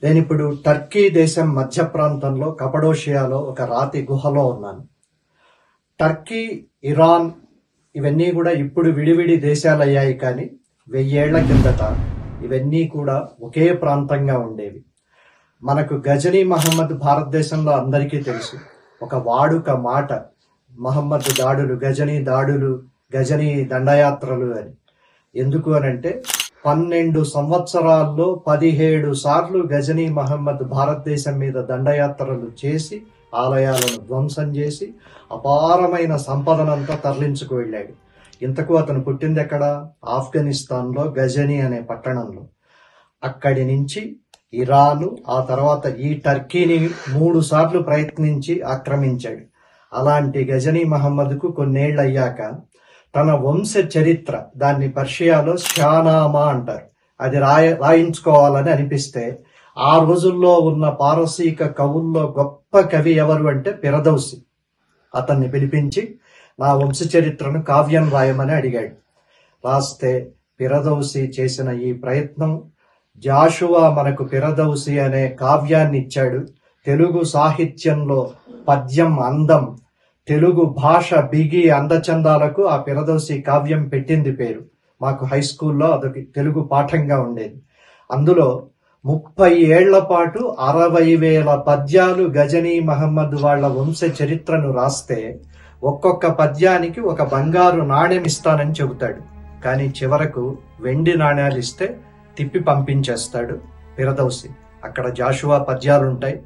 నేను ఇప్పుడు టర్కీ దేశం మధ్య ప్రాంతంలో కపడోషియాలో ఒక రాతి గుహలో ఉన్నాను. టర్కీ, ఇరాన్ ఇవన్నీ కూడా ఇప్పుడు విడివిడి దేశాలయ్యాయి, కానీ 1000 ఏళ్ల కిందట ఇవన్నీ కూడా ఒకే ప్రాంతంగా ఉండేవి. మనకు గజనీ మహమ్మద్ భారతదేశంలో అందరికీ తెలుసు. ఒక వాడుక మాట మహమ్మద్ దాడులు, గజనీ దండయాత్రలు అని. ఎందుకు అనంటే 12 సంవత్సరాల్లో 17 సార్లు గజనీ మహమ్మద్ భారతదేశం మీద దండయాత్రలు చేసి ఆలయాలను ధ్వంసం చేసి అపారమైన సంపదనంతా తరలించుకు వెళ్ళాడు. ఇంతకు అతను పుట్టింది ఎక్కడ? ఆఫ్ఘనిస్తాన్లో గజనీ అనే పట్టణంలో. అక్కడి నుంచి ఇరాను, ఆ తర్వాత ఈ టర్కీని 3 సార్లు ప్రయత్నించి ఆక్రమించాడు. అలాంటి గజనీ మహమ్మద్కు కొన్నేళ్లయ్యాక తన వంశ చరిత్ర, దాన్ని పర్షియాలో షానామా అంటారు, అది రాయించుకోవాలని అనిపిస్తే ఆ రోజుల్లో ఉన్న పారసీక కవుల్లో గొప్ప కవి ఎవరు అంటే ఫిరదౌసి. అతన్ని పిలిపించి నా వంశ చరిత్రను కావ్యం రాయమని అడిగాడు. రాస్తే ఫిరదౌసి చేసిన ఈ ప్రయత్నం, జాషువా మనకు ఫిరదౌసి అనే కావ్యాన్ని ఇచ్చాడు. తెలుగు సాహిత్యంలో పద్యం అందం, తెలుగు భాష బిగి అందచందాలకు ఆ ఫిరదౌసి కావ్యం పెట్టింది పేరు. మాకు హై స్కూల్లో అదొక తెలుగు పాఠంగా ఉండేది. అందులో 30 ఏళ్ల పాటు 60,000 పద్యాలు గజనీ మహమ్మద్ వాళ్ళ వంశ చరిత్రను రాస్తే ఒక్కొక్క పద్యానికి ఒక బంగారు నాణ్యం ఇస్తానని చెబుతాడు. కానీ చివరకు వెండి నాణ్యాలు ఇస్తే తిప్పి పంపించేస్తాడు ఫిరదౌసి. అక్కడ జాషువా పద్యాలుంటాయి.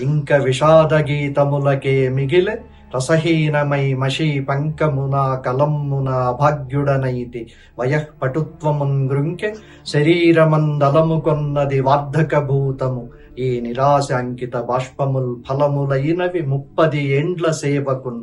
ఇంక విషాద గీతములకే మిగిలే రసహీనమై మషీ పంకమున కలమ్మున అభాగ్యుడనైతి వయఃపటుత్వమున్ గృంకె శరీరమందలము కొన్నది వార్ధక భూతము ఈ నిరాశ అంకిత బాష్పముల్ ఫలములైనవి 30 ఏండ్ల సేవకున్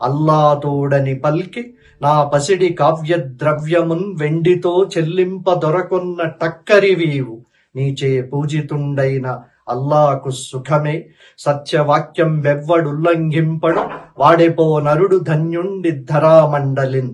అల్లాతోడని పల్కి నా పసిడి కావ్య ద్రవ్యమున్ వెండితో చెల్లింప దొరకొన్న టక్కరివీవు నీచే పూజితుండైన అల్లాకు సుఖమే సత్యవాక్యం వెవ్వడుల్లంఘింపడు వాడెపో నరుడు ధన్యుండి ధరామండలిన్.